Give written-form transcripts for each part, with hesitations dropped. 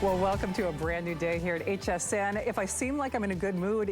Well, welcome to a brand new day here at HSN. If I seem like I'm in a good mood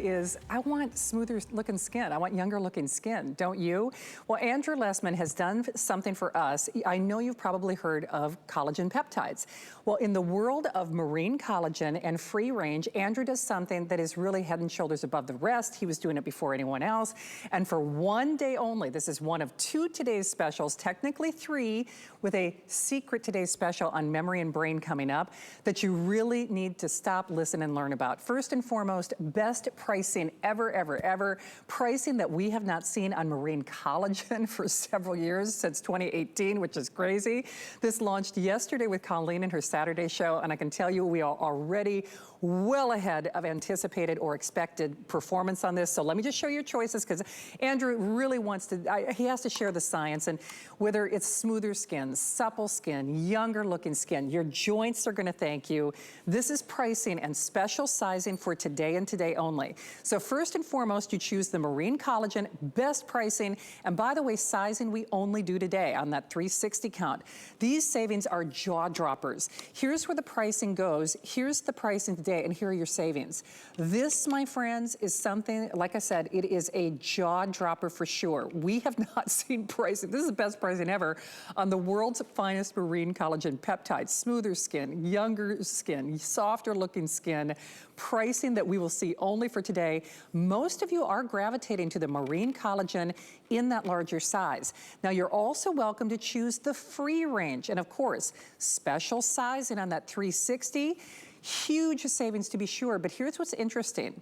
I want smoother looking skin. I want younger looking skin, don't you? Well, Andrew Lessman has done something for us. I know you've probably heard of collagen peptides. Well, in the world of marine collagen and free range, Andrew does something that is really head and shoulders above the rest. He was doing it before anyone else. And for one day only, this is one of 2 today's specials, technically 3, with a secret today's special on memory and brain coming up that you really need to stop, listen, and learn about. First and foremost, best pricing ever, ever, ever. Pricing that we have not seen on marine collagen for several years, since 2018, which is crazy. This launched yesterday with Colleen in her Saturday show, and I can tell you we are already well ahead of anticipated or expected performance on this. So let me just show you your choices, because Andrew really wants to, he has to share the science, and whether it's smoother skin, supple skin, younger looking skin, your joints are gonna thank you. This is pricing and special sizing for today and today only. So first and foremost, you choose the marine collagen, best pricing, and by the way, sizing we only do today on that 360 count. These savings are jaw droppers. Here's where the pricing goes. Here's the pricing today, and here are your savings. This, my friends, is something, like I said, it is a jaw dropper for sure. We have not seen pricing. This is the best pricing ever on the world's finest marine collagen peptides. Smoother skin, younger skin, softer looking skin, pricing that we will see only for today. Most of you are gravitating to the marine collagen in that larger size. Now you're also welcome to choose the free range, and of course, special sizing on that 360. Huge savings to be sure, but here's what's interesting.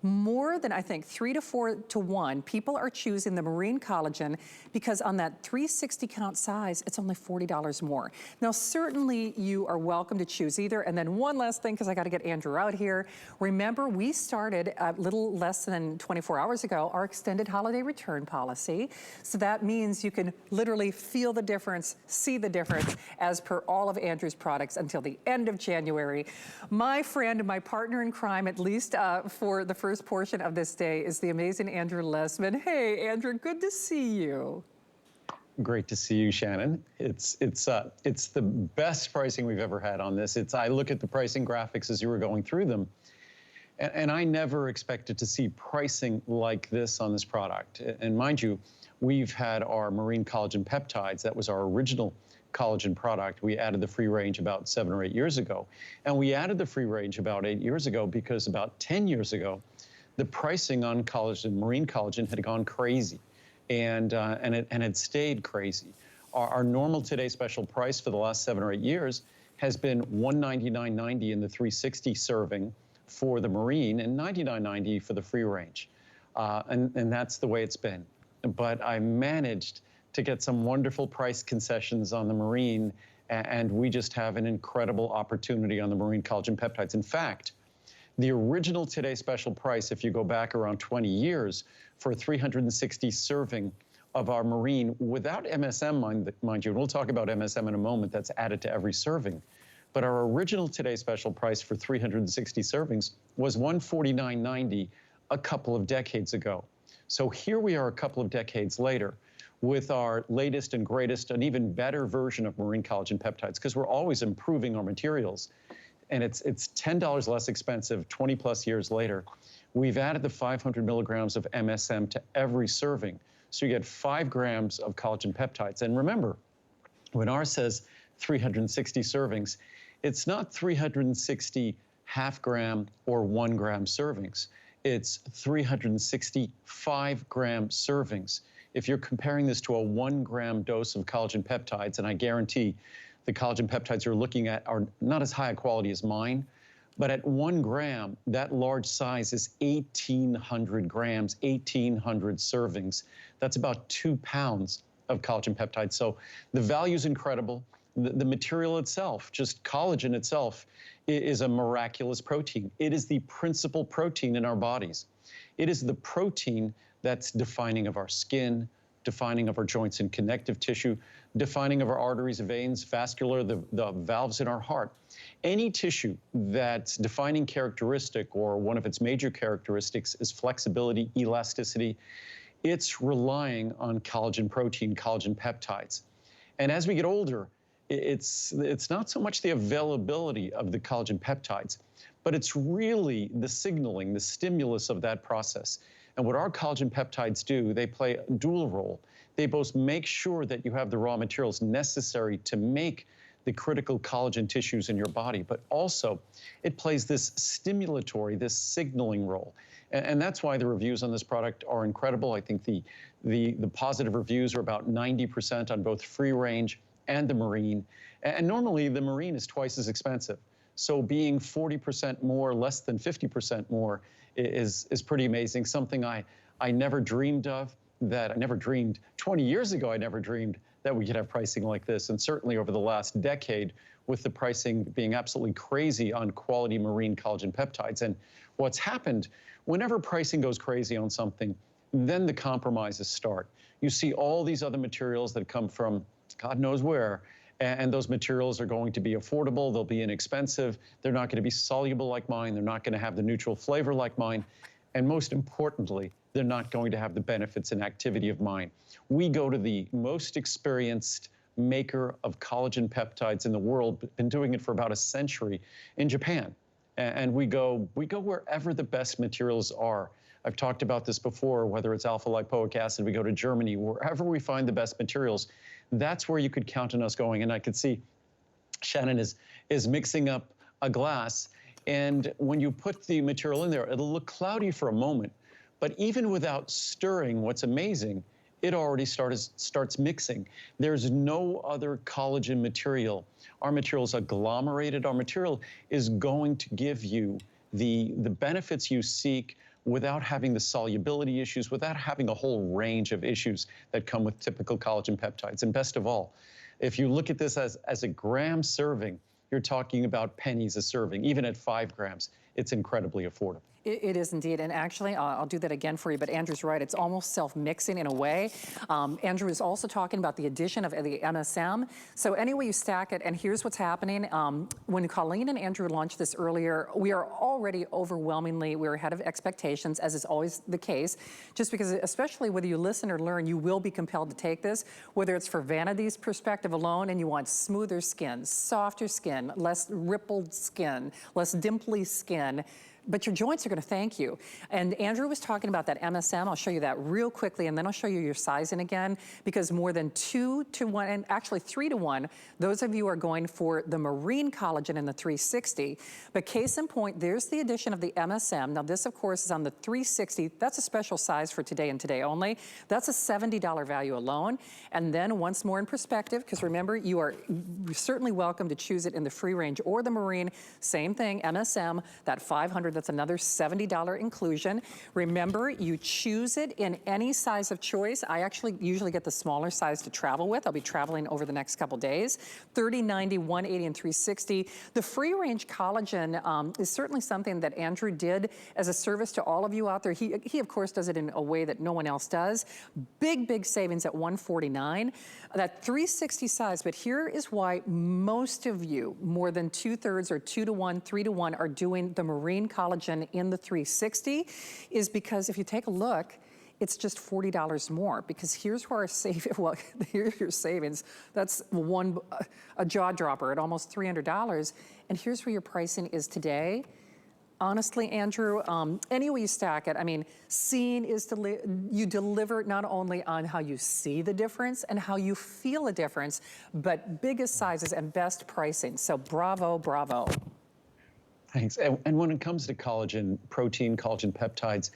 More than, I think, 3 to 4 to 1, people are choosing the marine collagen because on that 360 count size, it's only $40 more. Now, certainly you are welcome to choose either. And then one last thing, because I got to get Andrew out here. Remember, we started a little less than 24 hours ago, our extended holiday return policy. So that means you can literally feel the difference, see the difference as per all of Andrew's products until the end of January. My friend and my partner in crime, at least for the first portion of this day, is the amazing Andrew Lessman. Hey, Andrew, good to see you. Great to see you, Shannon. It's the best pricing we've ever had on this. I look at the pricing graphics as you were going through them, and I never expected to see pricing like this on this product. And mind you, we've had our marine collagen peptides. That was our original collagen product. We added the free range about 7 or 8 years ago. And we added the free range about 8 years ago because about 10 years ago, the pricing on collagen, marine collagen, had gone crazy, and it had stayed crazy. Our normal today special price for the last 7 or 8 years has been $199.90 in the 360 serving for the marine and $99.90 for the free range, and that's the way it's been. But I managed to get some wonderful price concessions on the marine, and we just have an incredible opportunity on the marine collagen peptides. In fact, the original Today Special price, if you go back around 20 years, for a 360 serving of our marine, without MSM, mind you, and we'll talk about MSM in a moment, that's added to every serving. But our original Today Special price for 360 servings was $149.90 a couple of decades ago. So here we are a couple of decades later with our latest and greatest and even better version of marine collagen peptides, because we're always improving our materials. And it's $10 less expensive 20 plus years later. We've added the 500 milligrams of MSM to every serving. So you get 5 grams of collagen peptides. And remember, when ours says 360 servings, it's not 360 half gram or 1 gram servings. It's 365 gram servings. If you're comparing this to a 1 gram dose of collagen peptides, and I guarantee the collagen peptides you're looking at are not as high a quality as mine, but at 1 gram, that large size is 1,800 grams, 1,800 servings. That's about 2 pounds of collagen peptides. So the value is incredible. The material itself, just collagen itself, is a miraculous protein. It is the principal protein in our bodies. It is the protein that's defining of our skin, defining of our joints and connective tissue, defining of our arteries, veins, vascular, the valves in our heart. Any tissue that's defining characteristic or one of its major characteristics is flexibility, elasticity. It's relying on collagen protein, collagen peptides. And as we get older, it's not so much the availability of the collagen peptides, but it's really the signaling, the stimulus of that process. And what our collagen peptides do, they play a dual role. They both make sure that you have the raw materials necessary to make the critical collagen tissues in your body, but also it plays this stimulatory, this signaling role. And that's why the reviews on this product are incredible. I think the positive reviews are about 90% on both free range and the marine. And normally the marine is twice as expensive. So being 40% more, less than 50% more is pretty amazing. Something I never dreamed of, that I never dreamed 20 years ago, I never dreamed that we could have pricing like this. And certainly over the last decade, with the pricing being absolutely crazy on quality marine collagen peptides. And what's happened, whenever pricing goes crazy on something, then the compromises start. You see all these other materials that come from God knows where, and those materials are going to be affordable, they'll be inexpensive, they're not going to be soluble like mine, they're not going to have the neutral flavor like mine, and most importantly, they're not going to have the benefits and activity of mine. We go to the most experienced maker of collagen peptides in the world, been doing it for about a century in Japan. And we go wherever the best materials are. I've talked about this before, whether it's alpha lipoic acid, we go to Germany, wherever we find the best materials, that's where you could count on us going. And I could see Shannon is mixing up a glass. And when you put the material in there, it'll look cloudy for a moment. But even without stirring, what's amazing, it already starts mixing. There's no other collagen material. Our material is agglomerated. Our material is going to give you the benefits you seek without having the solubility issues, without having a whole range of issues that come with typical collagen peptides. And best of all, if you look at this as a gram serving, you're talking about pennies a serving. Even at 5 grams, it's incredibly affordable. It is indeed, and actually, I'll do that again for you, but Andrew's right, it's almost self-mixing in a way. Andrew is also talking about the addition of the MSM. So any way you stack it, and here's what's happening. When Colleen and Andrew launched this earlier, we are already overwhelmingly, we're ahead of expectations, as is always the case, just because, especially whether you listen or learn, you will be compelled to take this, whether it's for vanity's perspective alone, and you want smoother skin, softer skin, less rippled skin, less dimply skin, but your joints are going to thank you. And Andrew was talking about that MSM. I'll show you that real quickly, and then I'll show you your sizing again, because more than 2 to 1, and actually 3 to 1, those of you are going for the marine collagen in the 360. But case in point, there's the addition of the MSM. Now this, of course, is on the 360. That's a special size for today and today only. That's a $70 value alone. And then once more in perspective, because remember, you're certainly welcome to choose it in the free range or the marine. Same thing, MSM, that 500. That's another $70 inclusion. Remember, you choose it in any size of choice. I actually usually get the smaller size to travel with. I'll be traveling over the next couple days. 30, 90, 180, and 360. The free range collagen is certainly something that Andrew did as a service to all of you out there. He of course does it in a way that no one else does. Big savings at $149. That 360 size, but here is why most of you, more than 2/3 or 2 to 1, 3 to 1, are doing the marine collagen in the 360, is because if you take a look, it's just $40 more, because here's where our well, here's your savings. That's a jaw dropper at almost $300. And here's where your pricing is today. Honestly, Andrew, any way you stack it, I mean, seeing is you deliver not only on how you see the difference and how you feel a difference, but biggest sizes and best pricing. So bravo, bravo. Thanks. And when it comes to collagen protein, collagen peptides,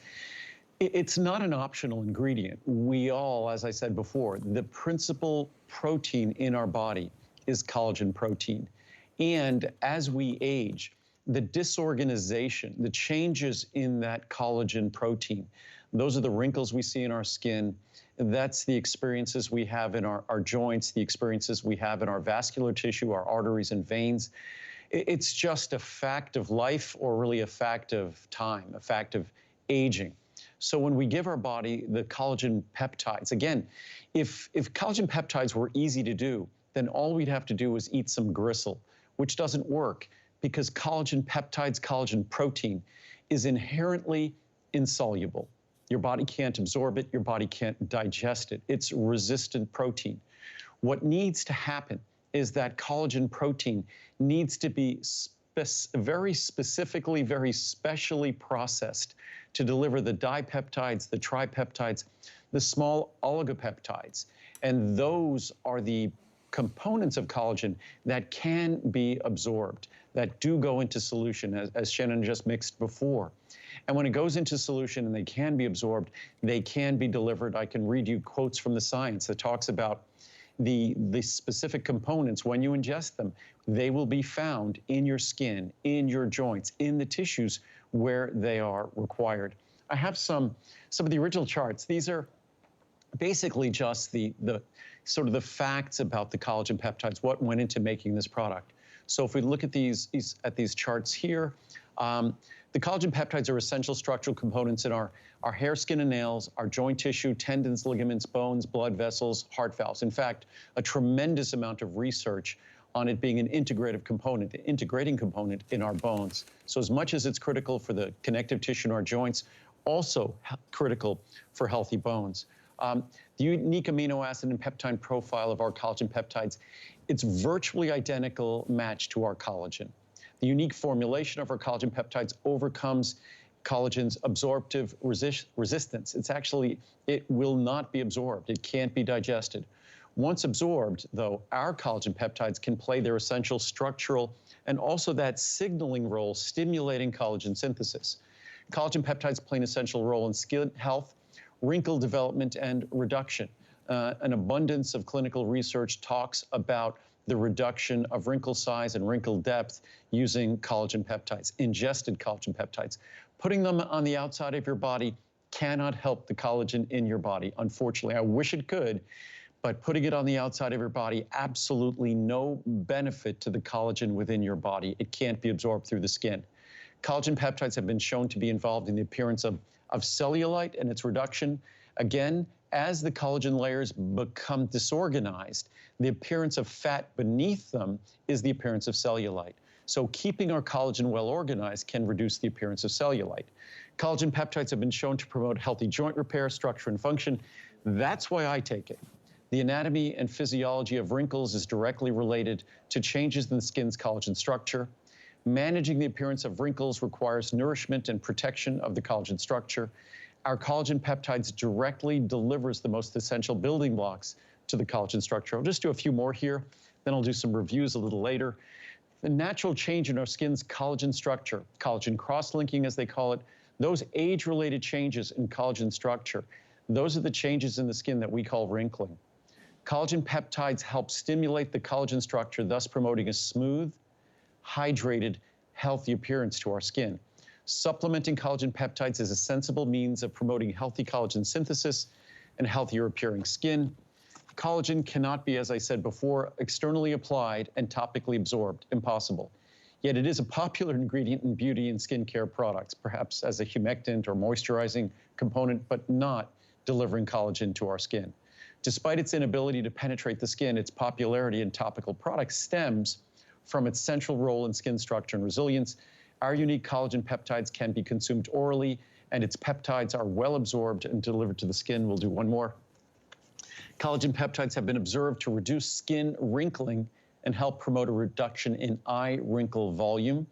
it's not an optional ingredient. We all, as I said before, the principal protein in our body is collagen protein. And as we age, the disorganization, the changes in that collagen protein, those are the wrinkles we see in our skin. That's the experiences we have in our joints, the experiences we have in our vascular tissue, our arteries and veins. It's just a fact of life, or really a fact of time, a fact of aging. So when we give our body the collagen peptides, again, if collagen peptides were easy to do, then all we'd have to do is eat some gristle, which doesn't work, because collagen peptides, collagen protein, is inherently insoluble. Your body can't absorb it, your body can't digest it. It's resistant protein. What needs to happen is that collagen protein needs to be very specifically, very specially processed to deliver the dipeptides, the tripeptides, the small oligopeptides. And those are the components of collagen that can be absorbed, that do go into solution, as Shannon just mixed before. And when it goes into solution and they can be absorbed, they can be delivered. I can read you quotes from the science that talks about the specific components. When you ingest them, they will be found in your skin, in your joints, in the tissues where they are required. I have some of the original charts. These are basically just the sort of the facts about the collagen peptides, what went into making this product. So if we look at these charts here, the collagen peptides are essential structural components in our hair, skin, and nails, our joint tissue, tendons, ligaments, bones, blood vessels, heart valves. In fact, a tremendous amount of research on it being an integrating component in our bones. So as much as it's critical for the connective tissue in our joints, also critical for healthy bones. The unique amino acid and peptide profile of our collagen peptides, it's virtually identical match to our collagen. The unique formulation of our collagen peptides overcomes collagen's absorptive resistance. It will not be absorbed. It can't be digested. Once absorbed, though, our collagen peptides can play their essential structural and also that signaling role stimulating collagen synthesis. Collagen peptides play an essential role in skin health, wrinkle development, and reduction. An abundance of clinical research talks about the reduction of wrinkle size and wrinkle depth using collagen peptides, ingested collagen peptides. Putting them on the outside of your body cannot help the collagen in your body. Unfortunately, I wish it could, but putting it on the outside of your body, absolutely no benefit to the collagen within your body. It can't be absorbed through the skin. Collagen peptides have been shown to be involved in the appearance of cellulite and its reduction. Again, as the collagen layers become disorganized, the appearance of fat beneath them is the appearance of cellulite. So keeping our collagen well organized can reduce the appearance of cellulite. Collagen peptides have been shown to promote healthy joint repair, structure, and function. That's why I take it. The anatomy and physiology of wrinkles is directly related to changes in the skin's collagen structure. Managing the appearance of wrinkles requires nourishment and protection of the collagen structure. Our collagen peptides directly delivers the most essential building blocks to the collagen structure. I'll just do a few more here, then I'll do some reviews a little later. The natural change in our skin's collagen structure, collagen cross-linking as they call it, those age-related changes in collagen structure, those are the changes in the skin that we call wrinkling. Collagen peptides help stimulate the collagen structure, thus promoting a smooth, hydrated, healthy appearance to our skin. Supplementing collagen peptides is a sensible means of promoting healthy collagen synthesis and healthier appearing skin. Collagen cannot be, as I said before, externally applied and topically absorbed. Impossible. Yet it is a popular ingredient in beauty and skincare products, perhaps as a humectant or moisturizing component, but not delivering collagen to our skin. Despite its inability to penetrate the skin, its popularity in topical products stems from its central role in skin structure and resilience. Our unique collagen peptides can be consumed orally, and its peptides are well absorbed and delivered to the skin. We'll do one more. Collagen peptides have been observed to reduce skin wrinkling and help promote a reduction in eye wrinkle volume.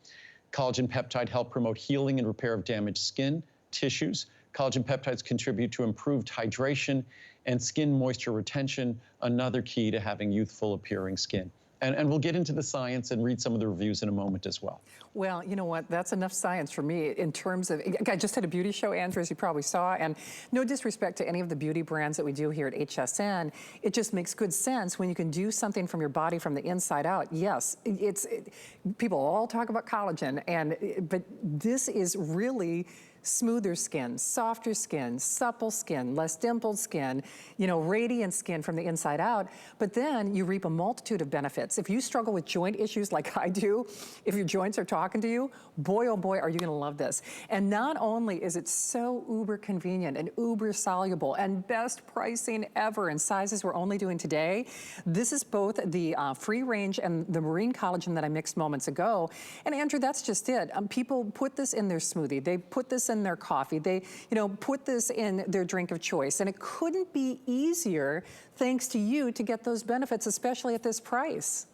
Collagen peptide help promote healing and repair of damaged skin tissues. Collagen peptides contribute to improved hydration and skin moisture retention, another key to having youthful appearing skin. And we'll get into the science and read some of the reviews in a moment as well. Well, you know what? That's enough science for me in terms of, I just had a beauty show, Andrew, as you probably saw, and no disrespect to any of the beauty brands that we do here at HSN, it just makes good sense when you can do something from your body from the inside out. Yes, people all talk about collagen, but this is really smoother skin, softer skin, supple skin, less dimpled skin, radiant skin from the inside out. But then you reap a multitude of benefits. If you struggle with joint issues like I do, if your joints are talking to you, boy, oh boy, are you gonna love this. And not only is it so uber convenient and uber soluble and best pricing ever in sizes we're only doing today, this is both the free range and the marine collagen that I mixed moments ago. And Andrew, that's just it. People put this in their smoothie. They put this in their coffee. They, put this in their drink of choice. And it couldn't be easier, thanks to you, to get those benefits, especially at this price.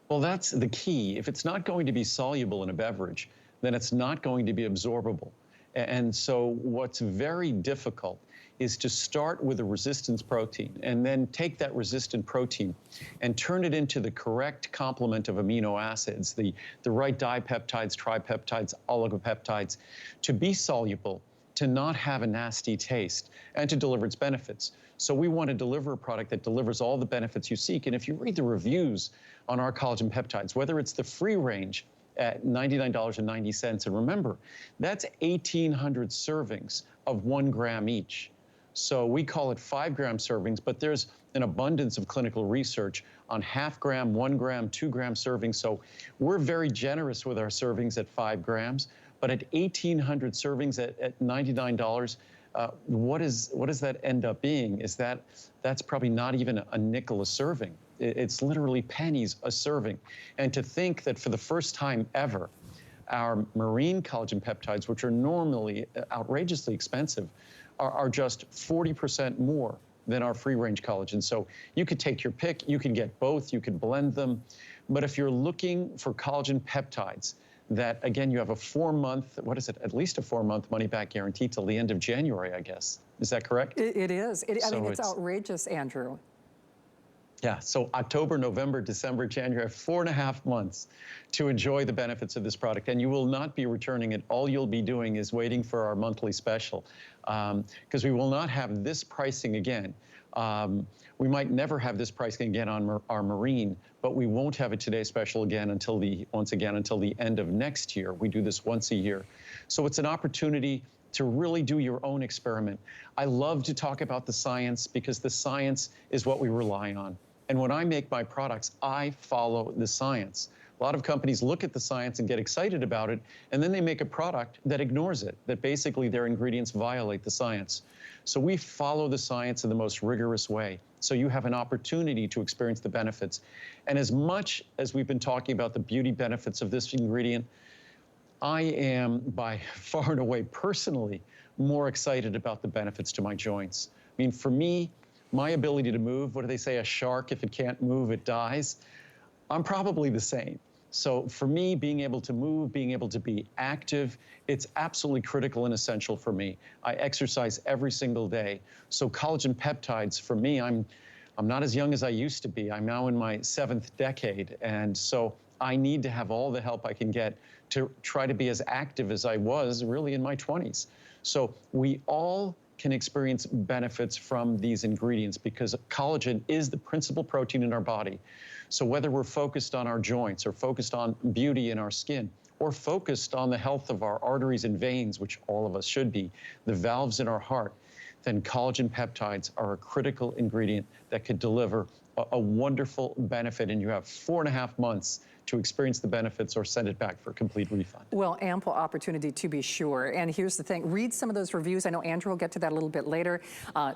Well, that's the key. If it's not going to be soluble in a beverage, then it's not going to be absorbable. And so what's very difficult is to start with a resistance protein and then take that resistant protein and turn it into the correct complement of amino acids, the right dipeptides, tripeptides, oligopeptides, to be soluble, to not have a nasty taste, and to deliver its benefits. So we want to deliver a product that delivers all the benefits you seek. And if you read the reviews on our collagen peptides, whether it's the free range at $99.90, and remember, that's 1,800 servings of 1 gram each. So we call it 5-gram servings, but there's an abundance of clinical research on half-gram, 1 gram, 2 gram servings. So we're very generous with our servings at 5 grams, but at 1,800 servings at $99, what does that end up being? That's probably not even a nickel a serving. It's literally pennies a serving. And to think that for the first time ever, our marine collagen peptides, which are normally outrageously expensive, are just 40% more than our free-range collagen. So you could take your pick, you can get both, you can blend them. But if you're looking for collagen peptides, that again, you have a 4-month, what is it, at least a 4-month money-back guarantee till the end of January, I guess. Is that correct? It is. I mean, it's outrageous, Andrew. Yeah, so October, November, December, January, 4.5 months to enjoy the benefits of this product. And you will not be returning it. All you'll be doing is waiting for our monthly special, because we will not have this pricing again. We might never have this pricing again on our marine, but we won't have a Today Special again until once again until the end of next year. We do this once a year. So it's an opportunity to really do your own experiment. I love to talk about the science because the science is what we rely on. And when I make my products, I follow the science. A lot of companies look at the science and get excited about it, and then they make a product that ignores it, that basically their ingredients violate the science. So we follow the science in the most rigorous way. So you have an opportunity to experience the benefits. And as much as we've been talking about the beauty benefits of this ingredient, I am by far and away personally more excited about the benefits to my joints. I mean, for me, my ability to move, what do they say, a shark, if it can't move, it dies? I'm probably the same. So for me, being able to move, being able to be active, it's absolutely critical and essential for me. I exercise every single day. So collagen peptides, for me, I'm not as young as I used to be. I'm now in my 7th decade. And so I need to have all the help I can get to try to be as active as I was really in my 20s. So we all can experience benefits from these ingredients because collagen is the principal protein in our body. So whether we're focused on our joints or focused on beauty in our skin or focused on the health of our arteries and veins, which all of us should be, the valves in our heart, then collagen peptides are a critical ingredient that could deliver a wonderful benefit. And you have 4.5 months to experience the benefits or send it back for a complete refund. Well, ample opportunity to be sure. And here's the thing, read some of those reviews. I know Andrew will get to that a little bit later.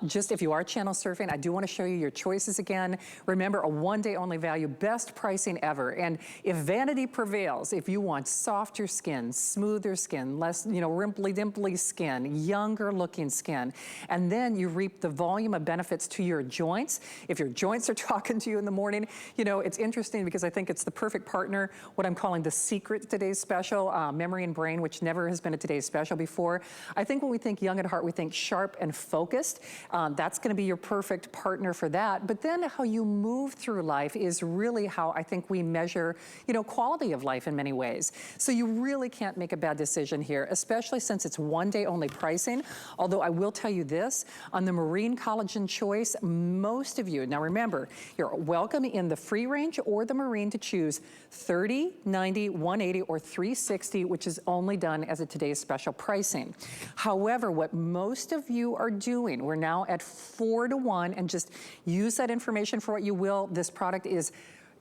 Just if you are channel surfing, I do want to show you your choices again. Remember, a 1-day only value, best pricing ever. And if vanity prevails, if you want softer skin, smoother skin, less, rimply dimply skin, younger looking skin, and then you reap the volume of benefits to your joints. If your joints are talking to you in the morning, it's interesting because I think it's the perfect partner, what I'm calling the secret Today's Special, Memory and Brain, which never has been a Today's Special before. I think when we think young at heart, we think sharp and focused. That's gonna be your perfect partner for that. But then how you move through life is really how I think we measure, quality of life in many ways. So you really can't make a bad decision here, especially since it's 1-day only pricing. Although I will tell you this, on the marine collagen choice, most of you, now remember, you're welcome in the free range or the marine to choose 30, 90, 180, or 360, which is only done as a Today's Special pricing. However, what most of you are doing, we're now at 4-to-1, and just use that information for what you will. This product is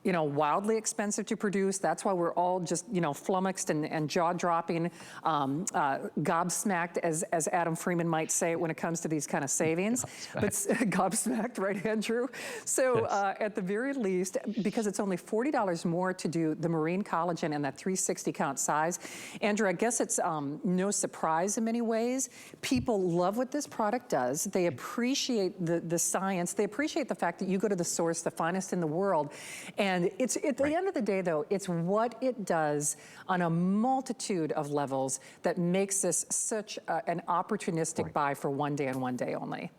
wildly expensive to produce. That's why we're all just, flummoxed and jaw-dropping, gobsmacked, as Adam Freeman might say when it comes to these kind of savings. But gobsmacked, right, Andrew? So yes. At the very least, because it's only $40 more to do the marine collagen and that 360 count size, Andrew, I guess it's no surprise in many ways. People love what this product does. They appreciate the science. They appreciate the fact that you go to the source, the finest in the world. And And it's at the end of the day, though, it's what it does on a multitude of levels that makes this such an opportunistic buy for one day and one day only.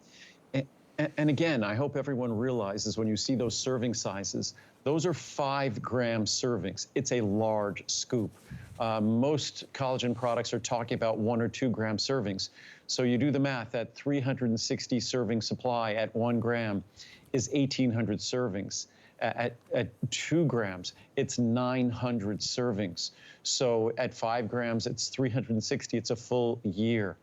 And again, I hope everyone realizes when you see those serving sizes, those are 5-gram servings. It's a large scoop. Most collagen products are talking about 1 or 2 gram servings. So you do the math, that 360 serving supply at 1 gram is 1,800 servings. At 2 grams, it's 900 servings. So at 5 grams, it's 360. It's a full year.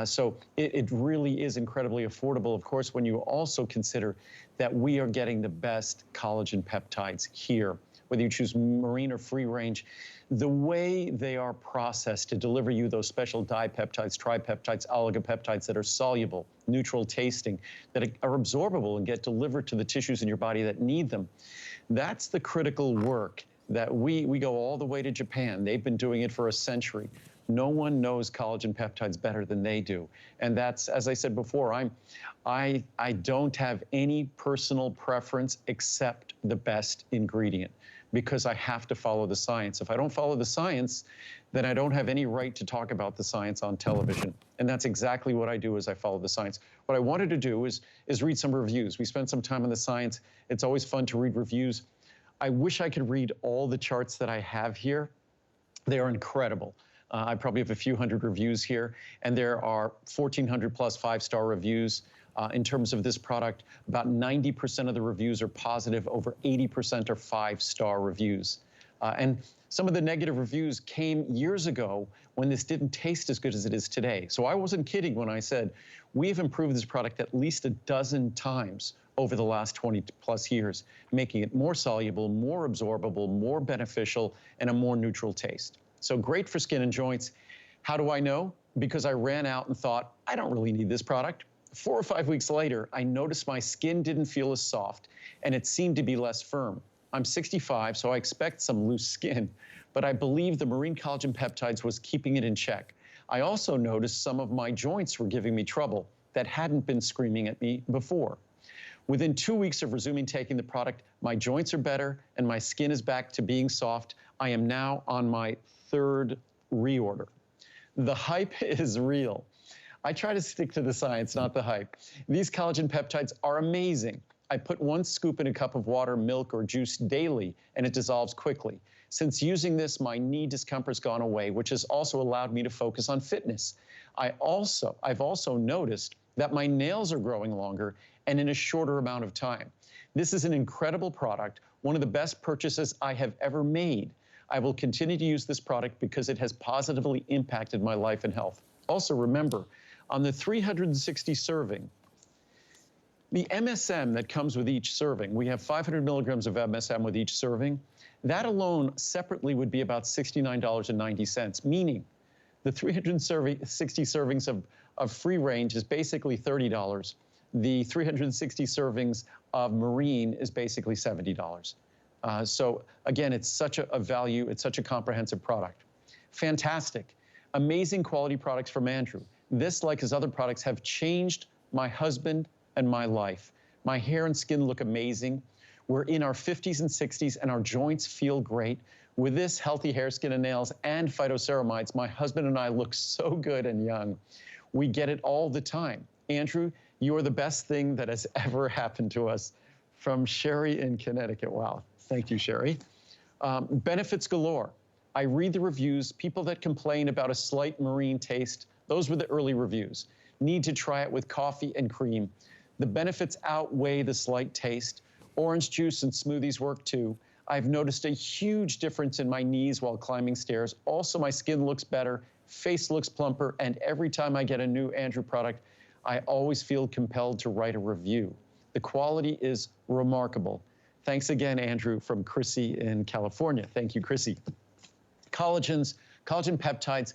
So it really is incredibly affordable, of course, when you also consider that we are getting the best collagen peptides here. Whether you choose marine or free range, the way they are processed to deliver you those special dipeptides, tripeptides, oligopeptides that are soluble, neutral tasting, that are absorbable and get delivered to the tissues in your body that need them. That's the critical work that we go all the way to Japan. They've been doing it for a century. No one knows collagen peptides better than they do. And that's, as I said before, I don't have any personal preference except the best ingredient, because I have to follow the science. If I don't follow the science, then I don't have any right to talk about the science on television. And that's exactly what I do as I follow the science. What I wanted to do is read some reviews. We spent some time on the science. It's always fun to read reviews. I wish I could read all the charts that I have here. They are incredible. I probably have a few hundred reviews here, and there are 1,400 plus 5-star reviews. In terms of this product, about 90% of the reviews are positive, over 80% are 5-star reviews. And some of the negative reviews came years ago when this didn't taste as good as it is today. So I wasn't kidding when I said, we've improved this product at least a dozen times over the last 20 plus years, making it more soluble, more absorbable, more beneficial, and a more neutral taste. So great for skin and joints. How do I know? Because I ran out and thought, I don't really need this product. 4 or 5 weeks later, I noticed my skin didn't feel as soft and it seemed to be less firm. I'm 65, so I expect some loose skin, but I believe the marine collagen peptides was keeping it in check. I also noticed some of my joints were giving me trouble that hadn't been screaming at me before. Within 2 weeks of resuming taking the product, my joints are better and my skin is back to being soft. I am now on my 3rd reorder. The hype is real. I try to stick to the science, not the hype. These collagen peptides are amazing. I put 1 scoop in a cup of water, milk, or juice daily, and it dissolves quickly. Since using this, my knee discomfort's gone away, which has also allowed me to focus on fitness. I've also noticed that my nails are growing longer and in a shorter amount of time. This is an incredible product, one of the best purchases I have ever made. I will continue to use this product because it has positively impacted my life and health. Also remember, on the 360 serving, the MSM that comes with each serving, we have 500 milligrams of MSM with each serving. That alone separately would be about $69.90, meaning the 360 servings of free range is basically $30. The 360 servings of marine is basically $70. So again, it's such a value, it's such a comprehensive product. Fantastic, amazing quality products from Andrew. This, like his other products, have changed my husband and my life. My hair and skin look amazing. We're in our 50s and 60s and our joints feel great. With this healthy hair, skin, and nails and phytoceramides, my husband and I look so good and young. We get it all the time. Andrew, you are the best thing that has ever happened to us. From Sherry in Connecticut. Wow, thank you, Sherry. Benefits galore. I read the reviews, people that complain about a slight marine taste. Those were the early reviews. Need to try it with coffee and cream. The benefits outweigh the slight taste. Orange juice and smoothies work too. I've noticed a huge difference in my knees while climbing stairs. Also, my skin looks better, face looks plumper, and every time I get a new Andrew product, I always feel compelled to write a review. The quality is remarkable. Thanks again, Andrew, from Chrissy in California. Thank you, Chrissy. Collagen peptides,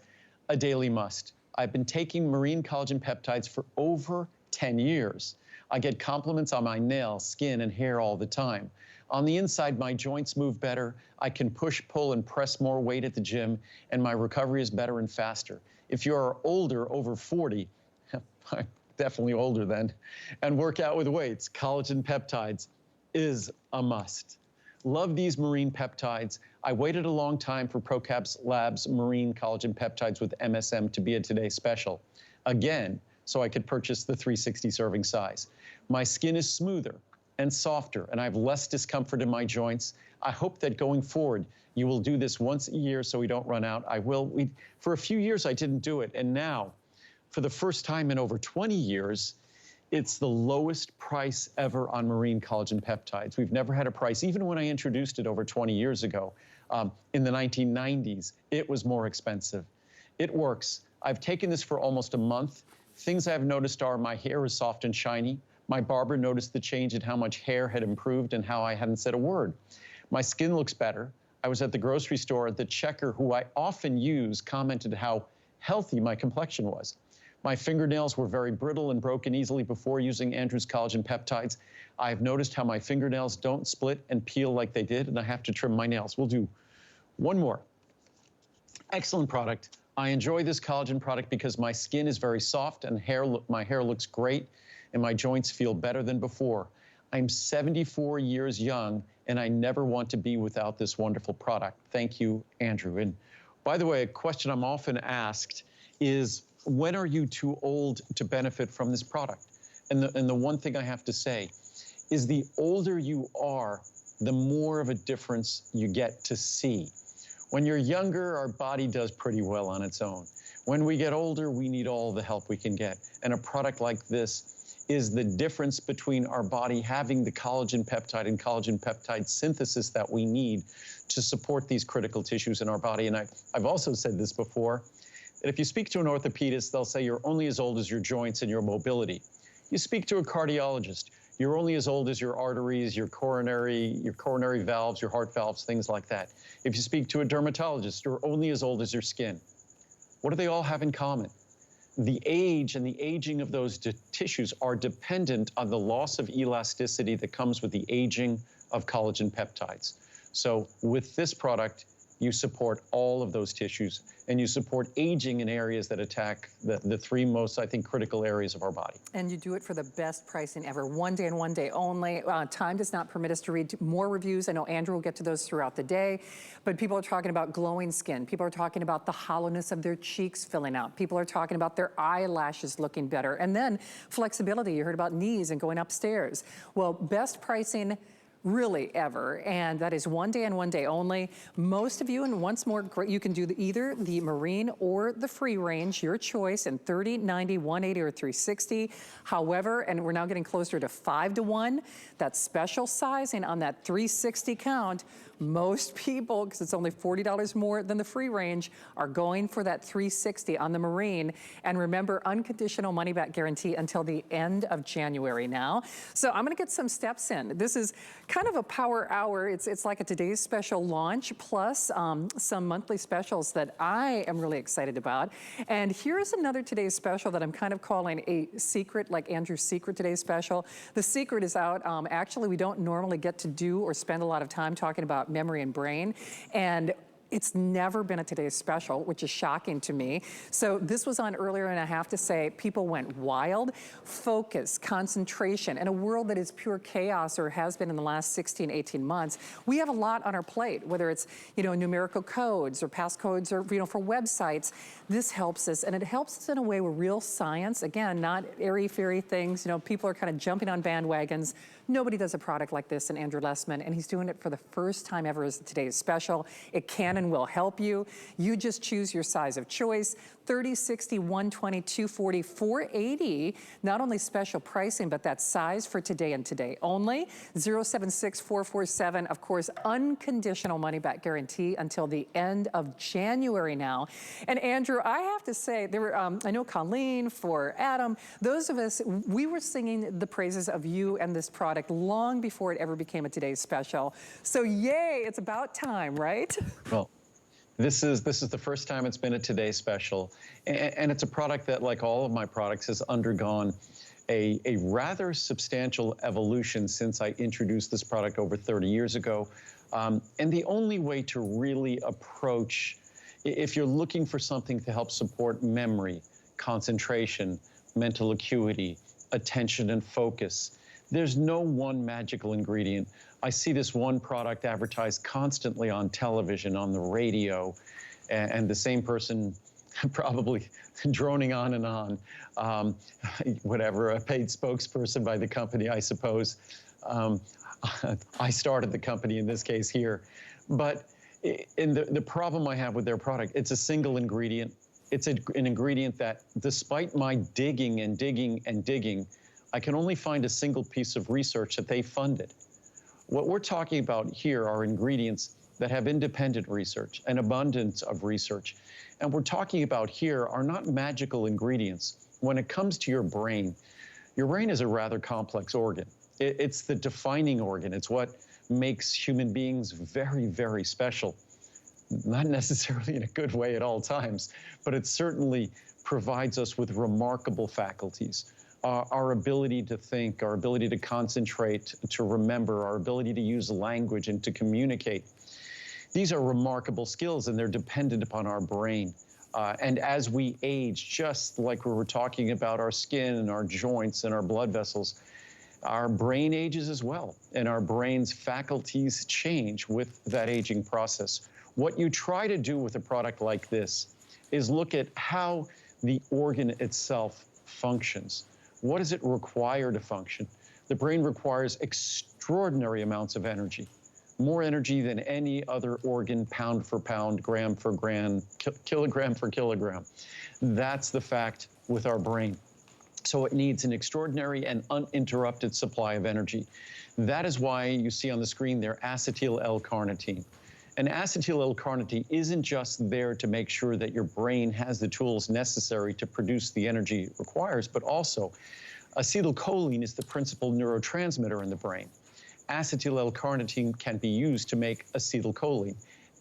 a daily must. I've been taking marine collagen peptides for over 10 years. I get compliments on my nails, skin, and hair all the time. On the inside, my joints move better. I can push, pull, and press more weight at the gym, and my recovery is better and faster. If you're older, over 40, I'm definitely older then, and work out with weights, collagen peptides is a must. Love these marine peptides. I waited a long time for ProCaps Labs Marine Collagen Peptides with MSM to be a Today Special. Again, so I could purchase the 360 serving size. My skin is smoother and softer, and I have less discomfort in my joints. I hope that going forward, you will do this once a year so we don't run out. I will. For a few years, I didn't do it, and now, for the first time in over 20 years, it's the lowest price ever on marine collagen peptides. We've never had a price, even when I introduced it over 20 years ago, in the 1990s, it was more expensive. It works. I've taken this for almost a month. Things I've noticed are my hair is soft and shiny. My barber noticed the change in how much hair had improved and how I hadn't said a word. My skin looks better. I was at the grocery store. The checker, who I often use, commented how healthy my complexion was. My fingernails were very brittle and broken easily before using Andrew's collagen peptides. I've noticed how my fingernails don't split and peel like they did, and I have to trim my nails. We'll do one more. Excellent product. I enjoy this collagen product because my skin is very soft and my hair looks great and my joints feel better than before. I'm 74 years young and I never want to be without this wonderful product. Thank you, Andrew. And by the way, a question I'm often asked is, when are you too old to benefit from this product? And the one thing I have to say is, the older you are, the more of a difference you get to see. When you're younger, our body does pretty well on its own. When we get older, we need all the help we can get. And a product like this is the difference between our body having the collagen peptide and collagen peptide synthesis that we need to support these critical tissues in our body. And I've also said this before, that if you speak to an orthopedist, they'll say you're only as old as your joints and your mobility. You speak to a cardiologist, you're only as old as your arteries, your coronary valves, your heart valves, things like that. If you speak to a dermatologist, you're only as old as your skin. What do they all have in common? The age and the aging of those tissues are dependent on the loss of elasticity that comes with the aging of collagen peptides. So with this product, you support all of those tissues, and you support aging in areas that attack the three most, I think, critical areas of our body. And you do it for the best pricing ever. One day and one day only. Time does not permit us to read more reviews. I know Andrew will get to those throughout the day, but people are talking about glowing skin. People are talking about the hollowness of their cheeks filling out. People are talking about their eyelashes looking better. And then flexibility. You heard about knees and going upstairs. Well, best pricing really ever, and that is one day and one day only. Most of you, and once more, you can do either the marine or the free range, your choice, in 30, 90, 180, or 360. However, and we're now getting closer to 5 to 1, that special sizing on that 360 count, most people, because it's only $40 more than the free range, are going for that 360 on the marine. And remember, unconditional money back guarantee until the end of January now. So I'm gonna get some steps in. This is kind of a power hour. It's like a today's special launch, plus some monthly specials that I am really excited about. And here's another today's special that I'm kind of calling a secret, like Andrew's secret today's special. The secret is out. Actually, we don't normally get to do or spend a lot of time talking about memory and brain, and it's never been a today's special, which is shocking to me. So this was on earlier, and I have to say, people went wild. Focus, concentration, in a world that is pure chaos, or has been in the last 16, 18 months. We have a lot on our plate, whether it's, numerical codes or passcodes, or, for websites. This helps us, and it helps us in a way where real science, again, not airy-fairy things. People are kind of jumping on bandwagons. Nobody does a product like this in Andrew Lessman, and he's doing it for the first time ever as today's special. It can and will help you. You just choose your size of choice. 30, 60, 120, 240, 480. Not only special pricing, but that size for today and today only. 076447, of course, unconditional money back guarantee until the end of January now. And Andrew, I have to say, there were, I know Colleen, for Adam, those of us, we were singing the praises of you and this product long before it ever became a today's special. So yay, it's about time, right? Well, this is the first time it's been a Today Special, and it's a product that, like all of my products, has undergone a rather substantial evolution since I introduced this product over 30 years ago. And the only way to really approach, if you're looking for something to help support memory, concentration, mental acuity, attention and focus, there's no one magical ingredient. I see this one product advertised constantly on television, on the radio, and the same person probably droning on and on, whatever, a paid spokesperson by the company, I suppose. I started the company in this case here. But the problem I have with their product, it's a single ingredient. It's an ingredient that, despite my digging and digging and digging, I can only find a single piece of research that they funded. What we're talking about here are ingredients that have independent research, an abundance of research. And we're talking about here are not magical ingredients. When it comes to your brain is a rather complex organ. It's the defining organ. It's what makes human beings very, very special. Not necessarily in a good way at all times, but it certainly provides us with remarkable faculties. Our ability to think, our ability to concentrate, to remember, our ability to use language and to communicate. These are remarkable skills, and they're dependent upon our brain. And as we age, just like we were talking about our skin and our joints and our blood vessels, our brain ages as well, and our brain's faculties change with that aging process. What you try to do with a product like this is look at how the organ itself functions. What does it require to function? The brain requires extraordinary amounts of energy, more energy than any other organ, pound for pound, gram for gram, kilogram for kilogram. That's the fact with our brain. So it needs an extraordinary and uninterrupted supply of energy. That is why you see on the screen there acetyl L-carnitine. And acetyl L-carnitine isn't just there to make sure that your brain has the tools necessary to produce the energy it requires, but also acetylcholine is the principal neurotransmitter in the brain. Acetyl L-carnitine can be used to make acetylcholine.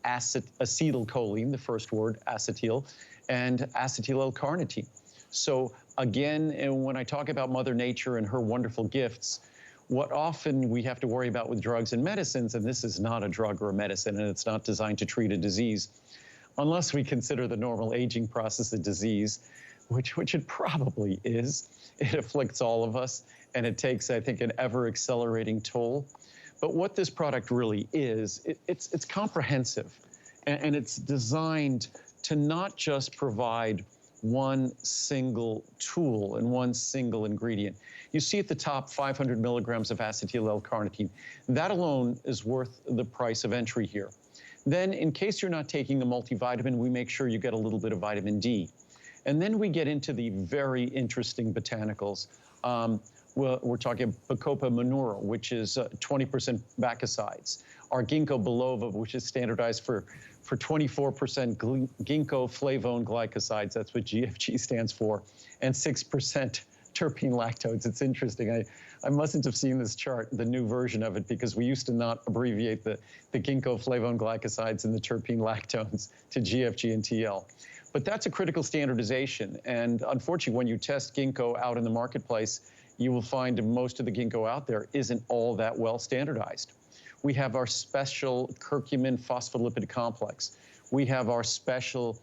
Acetylcholine, the first word, acetyl, and acetyl L-carnitine. So again, and when I talk about Mother Nature and her wonderful gifts, what often we have to worry about with drugs and medicines, and this is not a drug or a medicine, and it's not designed to treat a disease, unless we consider the normal aging process a disease, which it probably is. It afflicts all of us, and it takes, I think, an ever-accelerating toll. But what this product really is, it's comprehensive, and it's designed to not just provide one single tool and one single ingredient. You see at the top 500 milligrams of acetyl L-carnitine. That alone is worth the price of entry here. Then, in case you're not taking a multivitamin, we make sure you get a little bit of vitamin D. And then we get into the very interesting botanicals. We're talking Bacopa monura, which is 20% bacchicides. Our ginkgo biloba, which is standardized for 24% ginkgo flavone glycosides. That's what GFG stands for, and 6% terpene lactones. It's interesting. I mustn't have seen this chart, the new version of it, because we used to not abbreviate the ginkgo flavone glycosides and the terpene lactones to GFG and TL. But that's a critical standardization. And unfortunately, when you test ginkgo out in the marketplace, you will find most of the ginkgo out there isn't all that well standardized. We have our special curcumin phospholipid complex. We have our special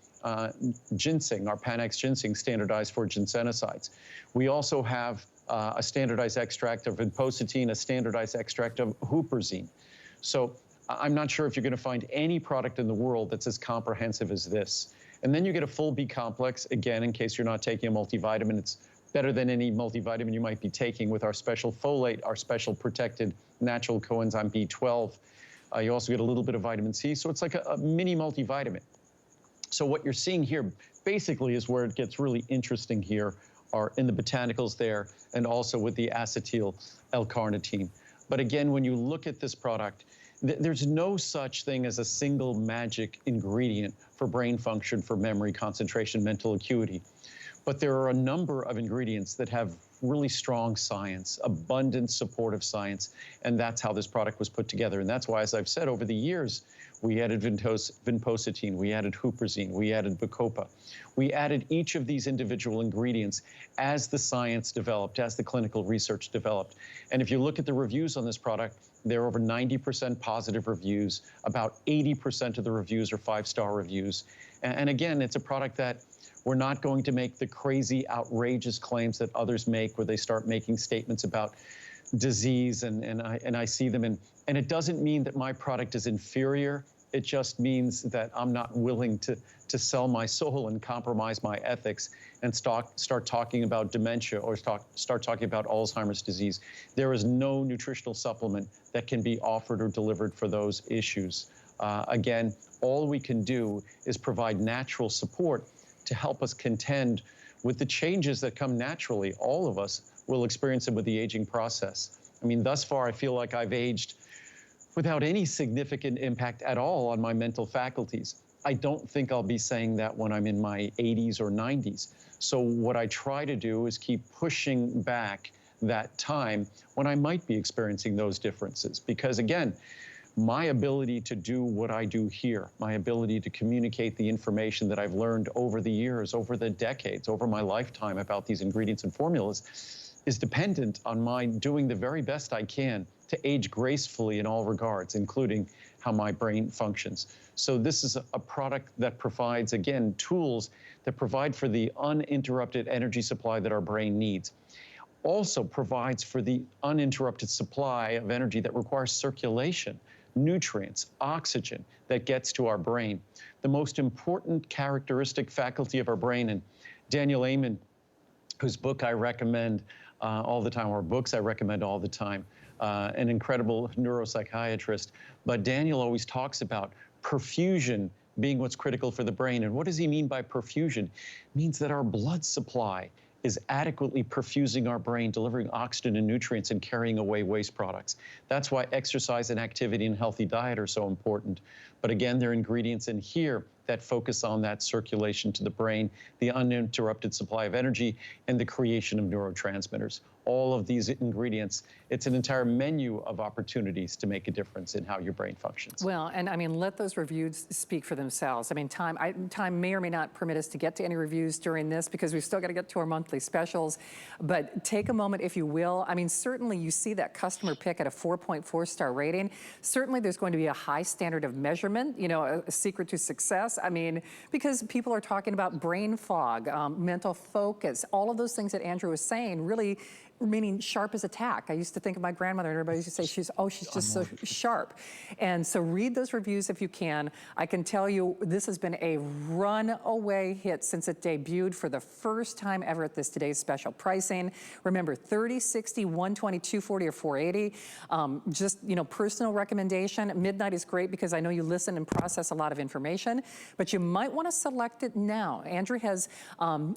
ginseng, our Panax ginseng, standardized for ginsenosides. We also have a standardized extract of vinpocetine, a standardized extract of huperzine. So I'm not sure if you're going to find any product in the world that's as comprehensive as this. And then you get a full B complex, again, in case you're not taking a multivitamin. It's better than any multivitamin you might be taking with our special folate, our special protected natural coenzyme B12. You also get a little bit of vitamin C, so it's like a mini multivitamin. So what you're seeing here basically is where it gets really interesting here, are in the botanicals there, and also with the acetyl L-carnitine. But again, when you look at this product, there's no such thing as a single magic ingredient for brain function, for memory, concentration, mental acuity. But there are a number of ingredients that have really strong science, abundant supportive science, and that's how this product was put together. And that's why, as I've said, over the years, we added vinpocetine, we added huperzine, we added Bacopa. We added each of these individual ingredients as the science developed, as the clinical research developed. And if you look at the reviews on this product, there are over 90% positive reviews. About 80% of the reviews are 5-star reviews. And again, it's a product that we're not going to make the crazy, outrageous claims that others make, where they start making statements about disease, and I see them, and it doesn't mean that my product is inferior. It just means that I'm not willing to sell my soul and compromise my ethics and start talking about dementia or start talking about Alzheimer's disease. There is no nutritional supplement that can be offered or delivered for those issues. Again, all we can do is provide natural support to help us contend with the changes that come naturally. All of us will experience them with the aging process. I mean, thus far, I feel like I've aged without any significant impact at all on my mental faculties. I don't think I'll be saying that when I'm in my 80s or 90s. So what I try to do is keep pushing back that time when I might be experiencing those differences. Because again, my ability to do what I do here, my ability to communicate the information that I've learned over the years, over the decades, over my lifetime about these ingredients and formulas is dependent on my doing the very best I can to age gracefully in all regards, including how my brain functions. So this is a product that provides, again, tools that provide for the uninterrupted energy supply that our brain needs. Also provides for the uninterrupted supply of energy that requires circulation, nutrients, oxygen that gets to our brain. The most important characteristic faculty of our brain, and Daniel Amen, whose book I recommend all the time, or books I recommend all the time, an incredible neuropsychiatrist, but Daniel always talks about perfusion being what's critical for the brain. And what does he mean by perfusion? It means that our blood supply is adequately perfusing our brain, delivering oxygen and nutrients and carrying away waste products. That's why exercise and activity and healthy diet are so important. But again, there are ingredients in here that focus on that circulation to the brain, the uninterrupted supply of energy, and the creation of neurotransmitters. All of these ingredients, it's an entire menu of opportunities to make a difference in how your brain functions. Well, and I mean, let those reviews speak for themselves. I mean, time may or may not permit us to get to any reviews during this because we've still got to get to our monthly specials. But take a moment, if you will. I mean, certainly you see that customer pick at a 4.4-star rating. Certainly there's going to be a high standard of measurement, you know, a secret to success. I mean, because people are talking about brain fog, mental focus, all of those things that Andrew was saying, really meaning sharp as a tack. I used to think of my grandmother, and everybody used to say, she's just so sharp. And so read those reviews if you can. I can tell you this has been a runaway hit since it debuted for the first time ever at this today's special pricing. Remember, 30, 60, 120, 240, or 480. Just, you know, personal recommendation. Midnight is great because I know you listen and process a lot of information, but you might want to select it now. Andrew has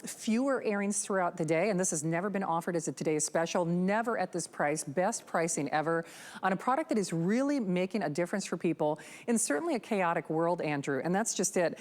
fewer airings throughout the day, and this has never been offered as a today's special, never at this price, best pricing ever on a product that is really making a difference for people in certainly a chaotic world, Andrew, and that's just it.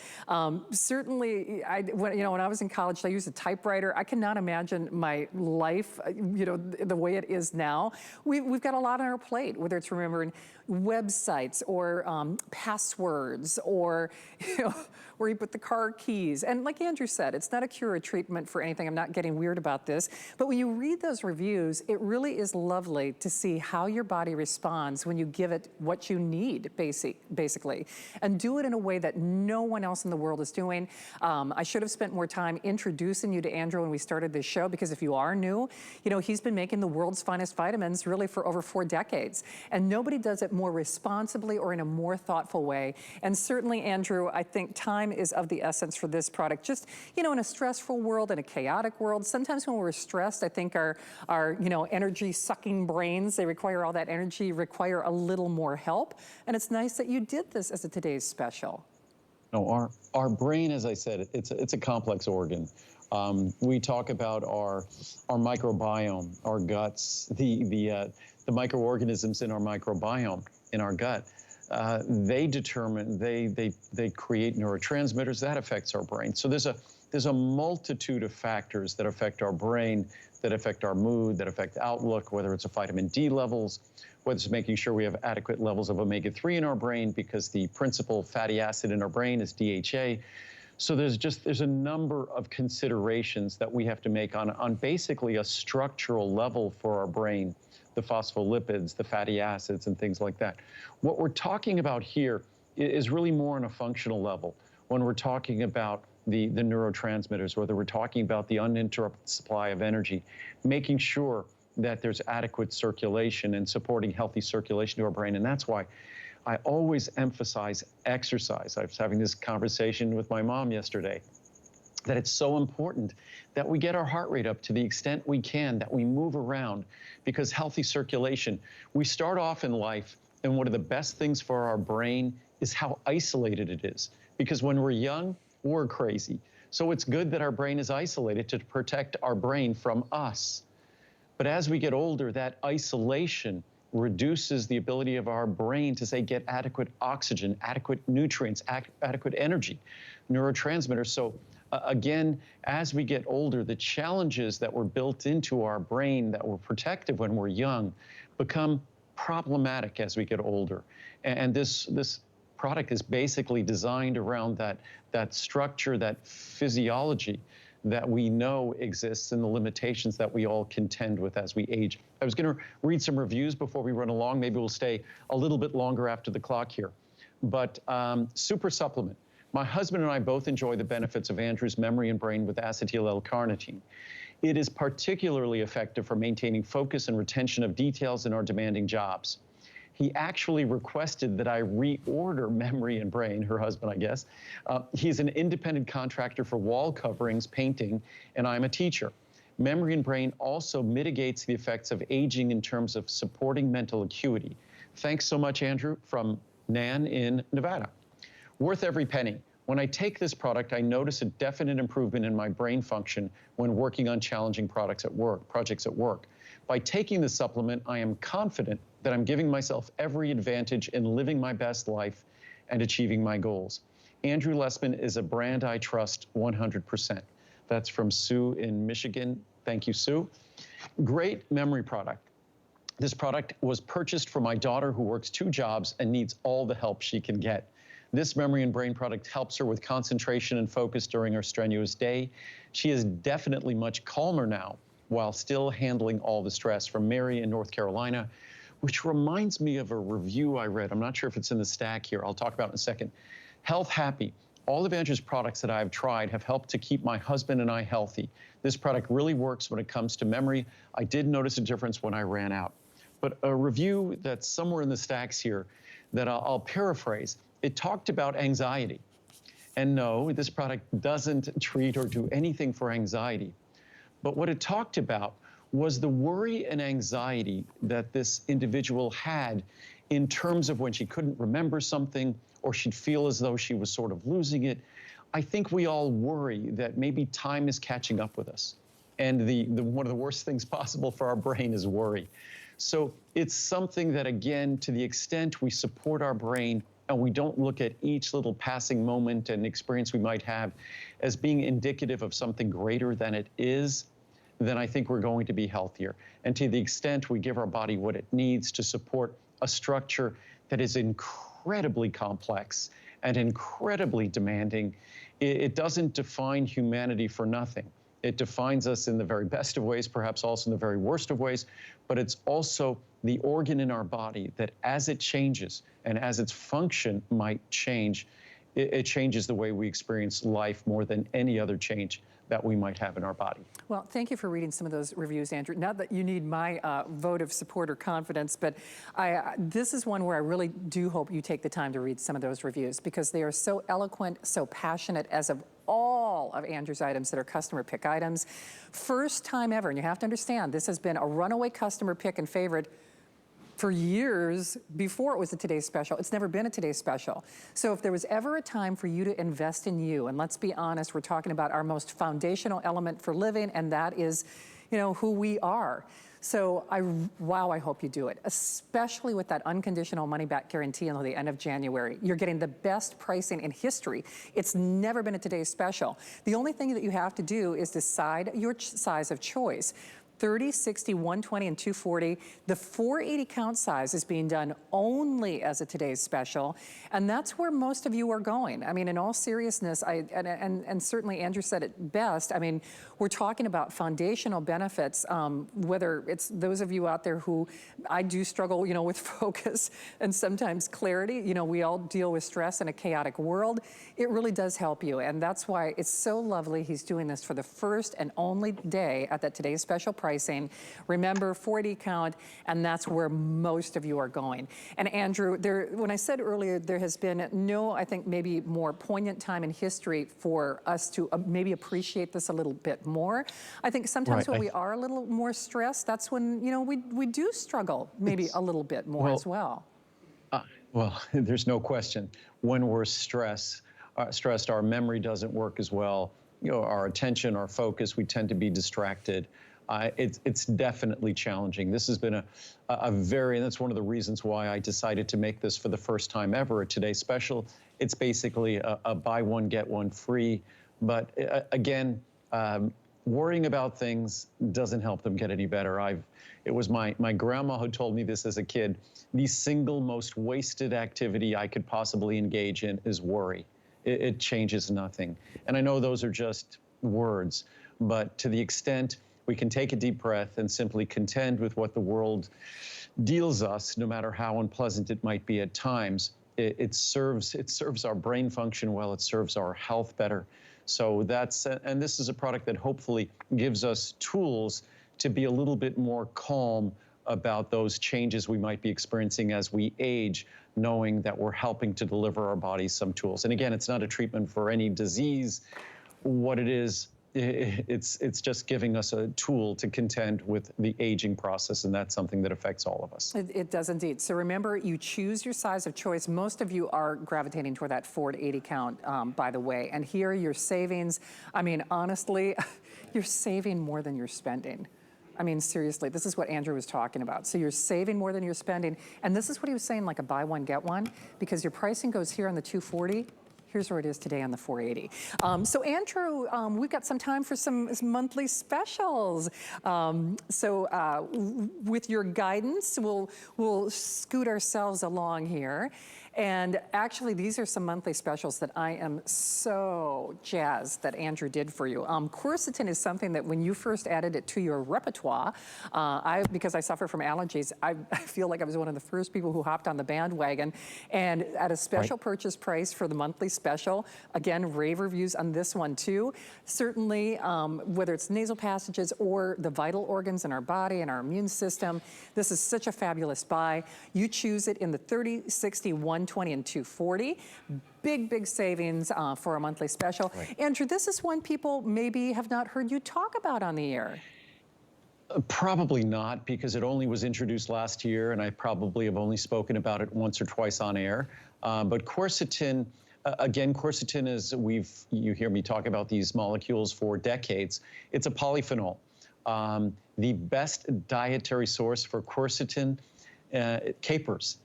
Certainly, when I was in college, I used a typewriter. I cannot imagine my life, you know, the way it is now. We've got a lot on our plate, whether it's remembering websites or passwords or, you know, where you put the car keys. And like Andrew said, it's not a cure or treatment for anything. I'm not getting weird about this. But when you read those reviews, it really is lovely to see how your body responds when you give it what you need, basically. And do it in a way that no one else in the world is doing. I should have spent more time introducing you to Andrew when we started this show, because if you are new, you know, he's been making the world's finest vitamins really for over 4 decades. And nobody does it more responsibly or in a more thoughtful way. And certainly, Andrew, I think time is of the essence for this product. Just, you know, in a stressful world, in a chaotic world, sometimes when we're stressed, I think our you know, energy-sucking brains, they require all that energy, require a little more help. And it's nice that you did this as a today's special. No, our brain, as I said, it's a complex organ. We talk about our microbiome, our guts, the microorganisms in our microbiome, in our gut. They determine, they create neurotransmitters that affects our brain. So there's a multitude of factors that affect our brain, that affect our mood, that affect outlook, whether it's a vitamin D levels, whether it's making sure we have adequate levels of omega-3 in our brain, because the principal fatty acid in our brain is DHA. So there's a number of considerations that we have to make on basically a structural level for our brain, the phospholipids, the fatty acids, and things like that. What we're talking about here is really more on a functional level. When we're talking about the neurotransmitters, whether we're talking about the uninterrupted supply of energy, making sure that there's adequate circulation and supporting healthy circulation to our brain. And that's why I always emphasize exercise. I was having this conversation with my mom yesterday, that it's so important that we get our heart rate up to the extent we can, that we move around, because healthy circulation, we start off in life, and one of the best things for our brain is how isolated it is. Because when we're young, we're crazy. So it's good that our brain is isolated to protect our brain from us. But as we get older, that isolation reduces the ability of our brain to, say, get adequate oxygen, adequate nutrients, adequate energy, neurotransmitters. So again, as we get older, the challenges that were built into our brain that were protective when we're young become problematic as we get older. And this product is basically designed around that structure, that physiology that we know exists, and the limitations that we all contend with as we age. I was going to read some reviews before we run along. Maybe we'll stay a little bit longer after the clock here. But super supplement. My husband and I both enjoy the benefits of Andrew's memory and brain with acetyl L-carnitine. It is particularly effective for maintaining focus and retention of details in our demanding jobs. He actually requested that I reorder Memory and Brain, her husband, I guess. He's an independent contractor for wall coverings, painting, and I'm a teacher. Memory and Brain also mitigates the effects of aging in terms of supporting mental acuity. Thanks so much, Andrew, from Nan in Nevada. Worth every penny. When I take this product, I notice a definite improvement in my brain function when working on challenging projects at work. By taking the supplement, I am confident that I'm giving myself every advantage in living my best life and achieving my goals. Andrew Lessman is a brand I trust 100%. That's from Sue in Michigan. Thank you, Sue. Great memory product. This product was purchased for my daughter who works 2 jobs and needs all the help she can get. This Memory and Brain product helps her with concentration and focus during her strenuous day. She is definitely much calmer now while still handling all the stress. From Mary in North Carolina, which reminds me of a review I read. I'm not sure if it's in the stack here. I'll talk about it in a second. Health Happy. All of Andrew's products that I've tried have helped to keep my husband and I healthy. This product really works when it comes to memory. I did notice a difference when I ran out. But a review that's somewhere in the stacks here that I'll paraphrase, it talked about anxiety. And no, this product doesn't treat or do anything for anxiety. But what it talked about was the worry and anxiety that this individual had in terms of when she couldn't remember something or she'd feel as though she was sort of losing it. I think we all worry that maybe time is catching up with us. And one of the worst things possible for our brain is worry. So it's something that, again, to the extent we support our brain and we don't look at each little passing moment and experience we might have as being indicative of something greater than it is, then I think we're going to be healthier. And to the extent we give our body what it needs to support a structure that is incredibly complex and incredibly demanding, it doesn't define humanity for nothing. It defines us in the very best of ways, perhaps also in the very worst of ways, but it's also the organ in our body that as it changes and as its function might change, it changes the way we experience life more than any other change that we might have in our body. Well, thank you for reading some of those reviews, Andrew. Not that you need my vote of support or confidence, but this is one where I really do hope you take the time to read some of those reviews, because they are so eloquent, so passionate, as of all of Andrew's items that are customer pick items. First time ever, and you have to understand, this has been a runaway customer pick and favorite for years before it was a Today's Special. It's never been a Today's Special. So if there was ever a time for you to invest in you, and let's be honest, we're talking about our most foundational element for living, and that is, you know, who we are. So I hope you do it, especially with that unconditional money-back guarantee until the end of January. You're getting the best pricing in history. It's never been a Today's Special. The only thing that you have to do is decide your size of choice. 30, 60, 120, and 240. The 480 count size is being done only as a Today's Special, and that's where most of you are going. I mean, in all seriousness, and certainly Andrew said it best, I mean, we're talking about foundational benefits, whether it's those of you out there who, I do struggle, you know, with focus and sometimes clarity. You know, we all deal with stress in a chaotic world. It really does help you, and that's why it's so lovely he's doing this for the first and only day at that Today's Special price. pricing. Remember, 480 count, and that's where most of you are going. And Andrew, when I said earlier, there has been no, I think maybe more poignant time in history for us to maybe appreciate this a little bit more. I think sometimes when we are a little more stressed, that's when, you know, we do struggle maybe a little bit more as well. Well, there's no question. When we're stressed, our memory doesn't work as well. You know, our attention, our focus, we tend to be distracted. It's definitely challenging. This has been and that's one of the reasons why I decided to make this for the first time ever a Today Special. It's basically a buy one, get one free. But again, worrying about things doesn't help them get any better. It was my grandma who told me this as a kid. The single most wasted activity I could possibly engage in is worry. It changes nothing. And I know those are just words, but to the extent we can take a deep breath and simply contend with what the world deals us, no matter how unpleasant it might be at times, it serves our brain function well, it serves our health better. So and this is a product that hopefully gives us tools to be a little bit more calm about those changes we might be experiencing as we age, knowing that we're helping to deliver our bodies some tools. And again, it's not a treatment for any disease. What it is, it's just giving us a tool to contend with the aging process, and that's something that affects all of us. It does indeed. So remember, you choose your size of choice. Most of you are gravitating toward that 480 count, by the way. And here, your savings, I mean, honestly, you're saving more than you're spending. I mean, seriously, this is what Andrew was talking about. So you're saving more than you're spending. And this is what he was saying, like a buy one, get one, because your pricing goes here on the 240. Here's where it is today on the 480. So Andrew, we've got some time for some monthly specials. With your guidance, we'll scoot ourselves along here. And actually, these are some monthly specials that I am so jazzed that Andrew did for you. Quercetin is something that when you first added it to your repertoire, because I suffer from allergies, I feel like I was one of the first people who hopped on the bandwagon. And at a special purchase price for the monthly special, again, rave reviews on this one too. Certainly, whether it's nasal passages or the vital organs in our body and our immune system, this is such a fabulous buy. You choose it in the 30, 60, 120, and 240. Big savings for a monthly special. Andrew, this is one people maybe have not heard you talk about on the air. Probably not, because it only was introduced last year, and I probably have only spoken about it once or twice on air. But Quercetin, again, Quercetin is, you hear me talk about these molecules for decades. It's a polyphenol. The best dietary source for quercetin, capers.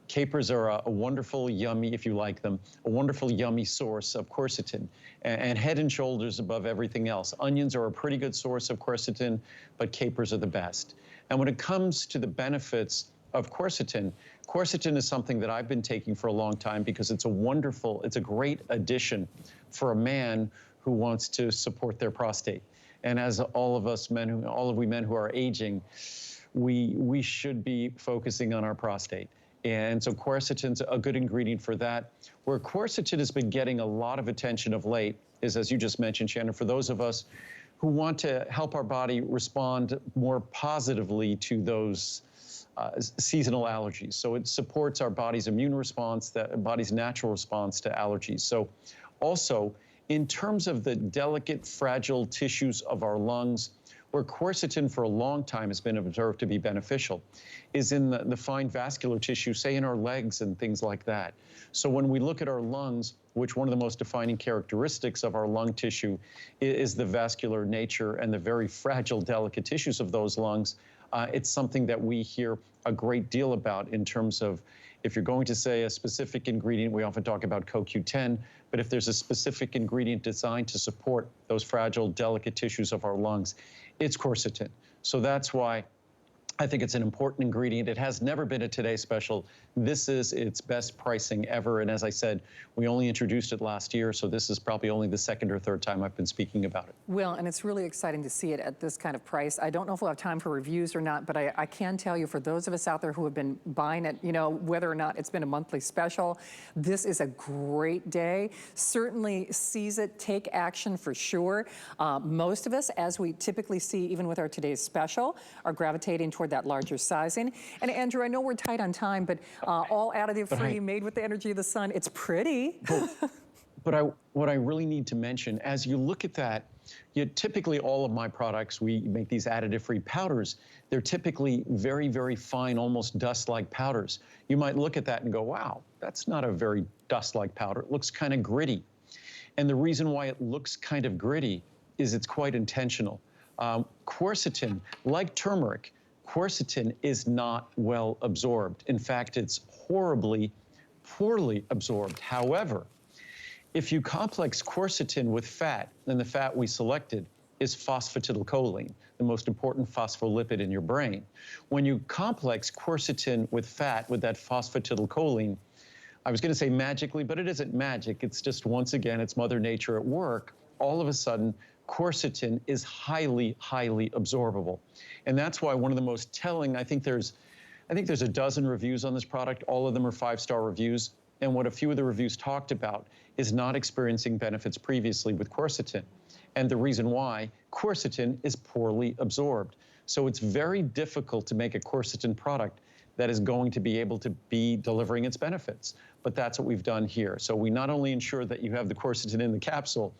Capers are a wonderful, yummy, if you like them, a wonderful, yummy source of quercetin, and head and shoulders above everything else. Onions are a pretty good source of quercetin, but capers are the best. And when it comes to the benefits of quercetin, quercetin is something that I've been taking for a long time because it's a great addition for a man who wants to support their prostate. And as all of we men who are aging, we should be focusing on our prostate. And so quercetin's a good ingredient for that. Where quercetin has been getting a lot of attention of late is, as you just mentioned, Shannon, for those of us who want to help our body respond more positively to those seasonal allergies. So it supports our body's immune response, the body's natural response to allergies. So also, in terms of the delicate, fragile tissues of our lungs, where quercetin for a long time has been observed to be beneficial, is in the fine vascular tissue, say in our legs and things like that. So when we look at our lungs, which one of the most defining characteristics of our lung tissue is the vascular nature and the very fragile, delicate tissues of those lungs, it's something that we hear a great deal about in terms of, if you're going to say a specific ingredient, we often talk about CoQ10, but if there's a specific ingredient designed to support those fragile, delicate tissues of our lungs, it's quercetin. So that's why I think it's an important ingredient. It has never been a Today Special, This is its best pricing ever. And as I said, we only introduced it last year, so this is probably only the second or third time I've been speaking about it. Well, and it's really exciting to see it at this kind of price. I don't know if we'll have time for reviews or not, but I can tell you, for those of us out there who have been buying it, you know, whether or not it's been a monthly special, this is a great day. Certainly seize it, take action for sure. Most of us, as we typically see even with our today's special, are gravitating toward that larger sizing. And Andrew, I know we're tight on time, but all additive free, made with the energy of the sun. It's pretty. But what I really need to mention, as you look at that, typically all of my products, we make these additive-free powders. They're typically very, very fine, almost dust-like powders. You might look at that and go, wow, that's not a very dust-like powder. It looks kind of gritty. And the reason why it looks kind of gritty is it's quite intentional. Quercetin, like turmeric, quercetin is not well absorbed. In fact, it's poorly absorbed. However, if you complex quercetin with fat, and the fat we selected is phosphatidylcholine, the most important phospholipid in your brain. When you complex quercetin with fat, with that phosphatidylcholine, I was going to say magically, but it isn't magic. It's just, once again, it's Mother Nature at work. All of a sudden, quercetin is highly, highly absorbable. And that's why one of the most telling, I think there's a dozen reviews on this product. All of them are 5-star reviews. And what a few of the reviews talked about is not experiencing benefits previously with quercetin. And the reason why, quercetin is poorly absorbed. So it's very difficult to make a quercetin product that is going to be able to be delivering its benefits. But that's what we've done here. So we not only ensure that you have the quercetin in the capsule,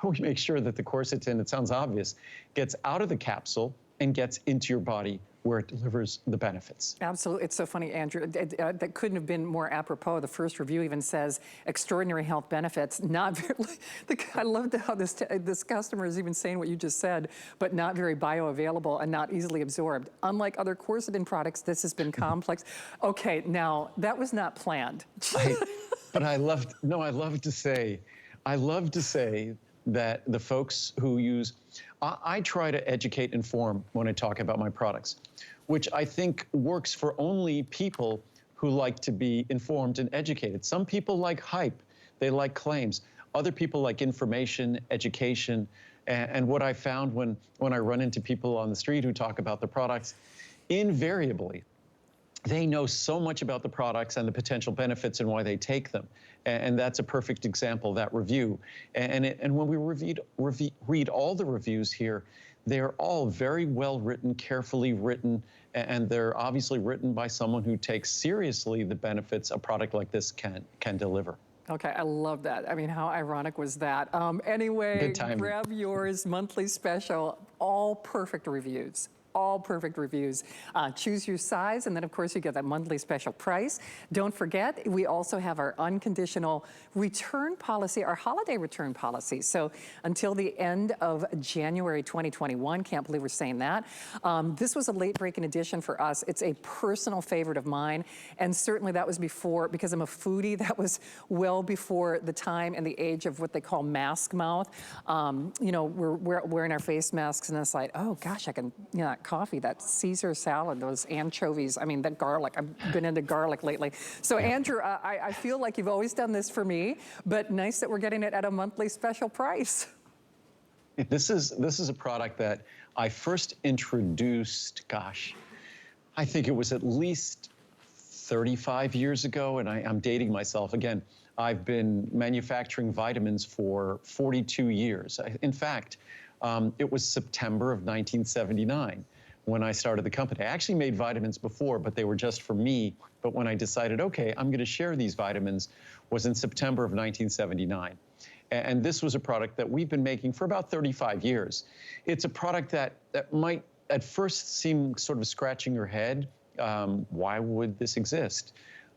but we make sure that the quercetin, it sounds obvious, gets out of the capsule and gets into your body where it delivers the benefits. Absolutely. It's so funny, Andrew. That couldn't have been more apropos. The first review even says extraordinary health benefits. Not very, I loved how this customer is even saying what you just said, but not very bioavailable and not easily absorbed. Unlike other quercetin products, this has been complex. Okay, now that was not planned. But I love to say that the folks who use, I try to educate and inform when I talk about my products, which I think works for only people who like to be informed and educated. Some people like hype, they like claims. Other people like information, education, and what I found when I run into people on the street who talk about the products, invariably, they know so much about the products and the potential benefits and why they take them. And that's a perfect example of that review. And when we read all the reviews here, they're all very well written, carefully written, and they're obviously written by someone who takes seriously the benefits a product like this can deliver. Okay, I love that. I mean, how ironic was that? Anyway, grab yours, monthly special, all perfect reviews. All perfect reviews. Choose your size, and then of course you get that monthly special price. Don't forget, we also have our unconditional return policy, our holiday return policy. So until the end of January 2021, can't believe we're saying that. This was a late breaking edition for us. It's a personal favorite of mine, and certainly that was before, because I'm a foodie, that was well before the time and the age of what they call mask mouth. You know, we're wearing our face masks, and it's like, oh gosh, I can, you know, coffee, that Caesar salad, those anchovies, I mean, that garlic. I've been into garlic lately. So Andrew, I feel like you've always done this for me, but nice that we're getting it at a monthly special price. This is a product that I first introduced, gosh, I think it was at least 35 years ago, and I'm dating myself. Again, I've been manufacturing vitamins for 42 years. In fact, it was September of 1979 when I started the company. I actually made vitamins before, but they were just for me. But when I decided, okay, I'm going to share these vitamins, was in September of 1979. And this was a product that we've been making for about 35 years. It's a product that might at first seem sort of scratching your head. Why would this exist?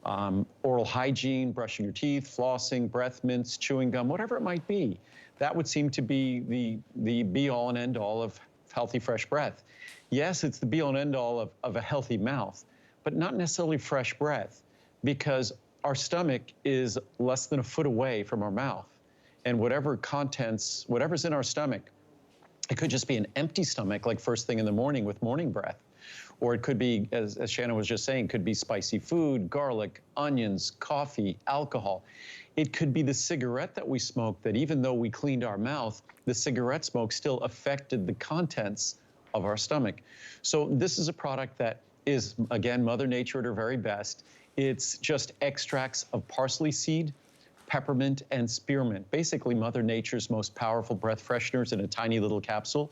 Oral hygiene, brushing your teeth, flossing, breath mints, chewing gum, whatever it might be. That would seem to be the be-all and end-all of healthy, fresh breath. Yes, it's the be-all and end-all of a healthy mouth, but not necessarily fresh breath, because our stomach is less than a foot away from our mouth. And whatever's in our stomach, it could just be an empty stomach, like first thing in the morning with morning breath, Or it could be, as Shannon was just saying, could be spicy food, garlic, onions, coffee, alcohol. It could be the cigarette that we smoked that even though we cleaned our mouth, the cigarette smoke still affected the contents of our stomach. So this is a product that is, again, Mother Nature at her very best. It's just extracts of parsley seed, peppermint, and spearmint, basically Mother Nature's most powerful breath fresheners in a tiny little capsule.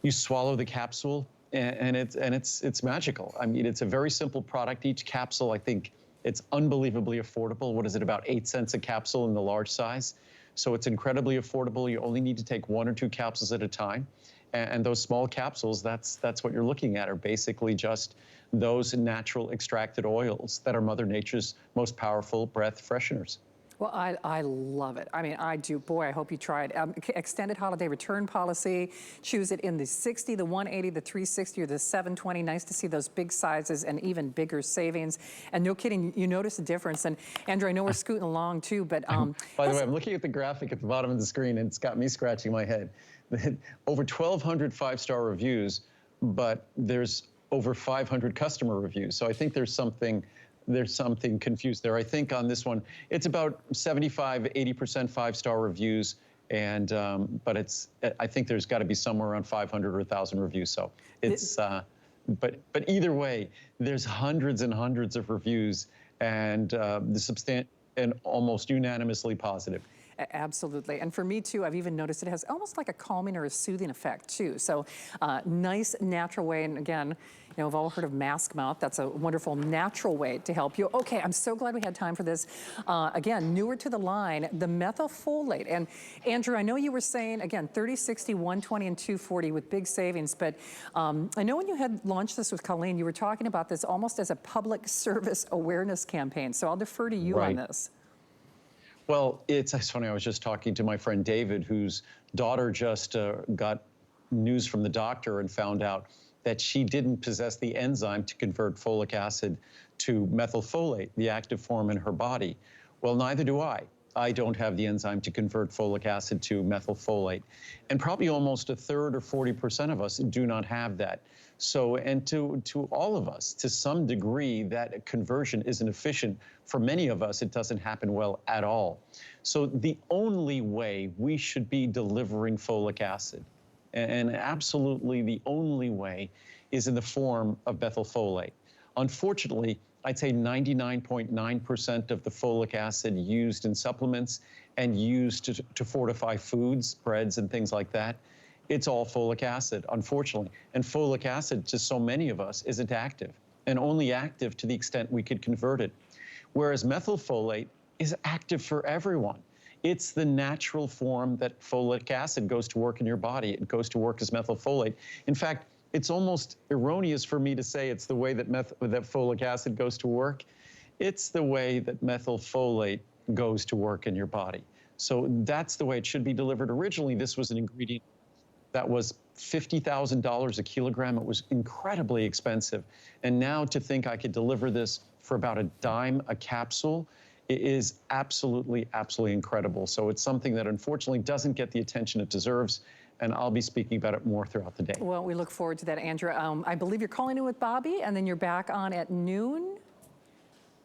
You swallow the capsule, and it's magical. I mean, it's a very simple product. Each capsule, I think, it's unbelievably affordable. What is it, about 8 cents a capsule in the large size? So it's incredibly affordable. You only need to take 1 or 2 capsules at a time. And those small capsules, that's what you're looking at, are basically just those natural extracted oils that are Mother Nature's most powerful breath fresheners. Well, I love it. I mean, I do. Boy, I hope you try it. Extended holiday return policy. Choose it in the 60, the 180, the 360, or the 720. Nice to see those big sizes and even bigger savings. And no kidding, you notice a difference. And Andrew, I know we're scooting along too, but by the way, I'm looking at the graphic at the bottom of the screen, and it's got me scratching my head. Over 1,200 5-star reviews, but there's over 500 customer reviews. So I think there's something confused there. I think on this one, it's about 75, 80% 5-star reviews, and but I think there's got to be somewhere around 500 or 1,000 reviews. So it's, but either way, there's hundreds and hundreds of reviews, and and almost unanimously positive. Absolutely. And for me too, I've even noticed it has almost like a calming or a soothing effect too. So nice natural way. And again, you know, we've all heard of mask mouth. That's a wonderful natural way to help you. Okay, I'm so glad we had time for this. Again, newer to the line, the methylfolate. And Andrew, I know you were saying, again, 30, 60, 120, and 240 with big savings. But I know when you had launched this with Colleen, you were talking about this almost as a public service awareness campaign. So I'll defer to you on this. Well, it's funny. I was just talking to my friend David, whose daughter just got news from the doctor and found out that she didn't possess the enzyme to convert folic acid to methylfolate, the active form in her body. Well, neither do I. I don't have the enzyme to convert folic acid to methylfolate. And probably almost a third or 40% of us do not have that. So, and to all of us, to some degree, that conversion isn't efficient. For many of us, it doesn't happen well at all. So the only way we should be delivering folic acid, and absolutely the only way, is in the form of methylfolate. Unfortunately, I'd say 99.9% of the folic acid used in supplements and used to fortify foods, breads, and things like that, it's all folic acid, unfortunately. And folic acid, to so many of us, isn't active, and only active to the extent we could convert it. Whereas methylfolate is active for everyone. It's the natural form that folic acid goes to work in your body. It goes to work as methylfolate. In fact, it's almost erroneous for me to say it's the way that folic acid goes to work. It's the way that methylfolate goes to work in your body. So that's the way it should be delivered. Originally, this was an ingredient that was $50,000 a kilogram. It was incredibly expensive. And now to think I could deliver this for about a dime a capsule, it is absolutely, absolutely incredible. So it's something that unfortunately doesn't get the attention it deserves. And I'll be speaking about it more throughout the day. Well, we look forward to that, Andrew. I believe you're calling in with Bobby, and then you're back on at noon.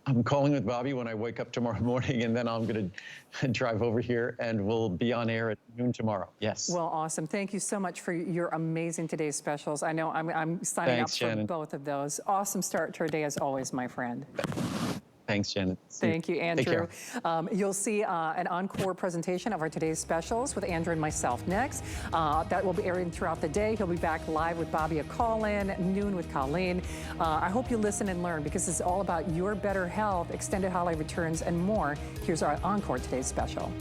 I'm calling with Bobby when I wake up tomorrow morning, and then I'm going to drive over here, and we'll be on air at noon tomorrow. Yes. Well, awesome. Thank you so much for your amazing today's specials. I know I'm signing up for both of those. Awesome start to our day as always, my friend. Thanks, Janet. Thank you, Andrew. You'll see an encore presentation of our today's specials with Andrew and myself next. That will be airing throughout the day. He'll be back live with Bobby, a call-in, noon with Colleen. I hope you listen and learn, because it's all about your better health, extended holiday returns, and more. Here's our encore today's special.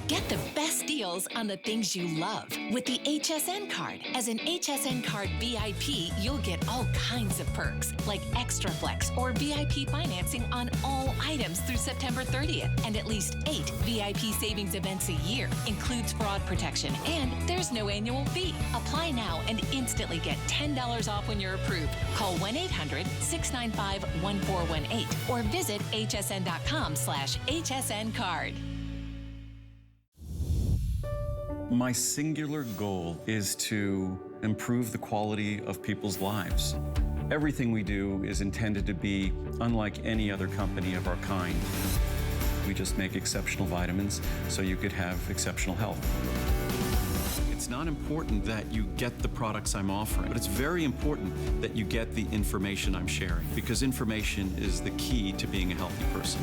Get the best deals on the things you love with the Hsn Card. As an Hsn Card VIP, you'll get all kinds of perks, like extra flex or VIP financing on all items through September 30th, and at least 8 VIP savings events a year. Includes fraud protection, and there's no annual fee. Apply now and instantly get $10 off when you're approved. Call 1-800-695-1418 or visit hsn.com/HSN Card. My singular goal is to improve the quality of people's lives. Everything we do is intended to be unlike any other company of our kind. We just make exceptional vitamins so you could have exceptional health. It's not important that you get the products I'm offering, but it's very important that you get the information I'm sharing, because information is the key to being a healthy person.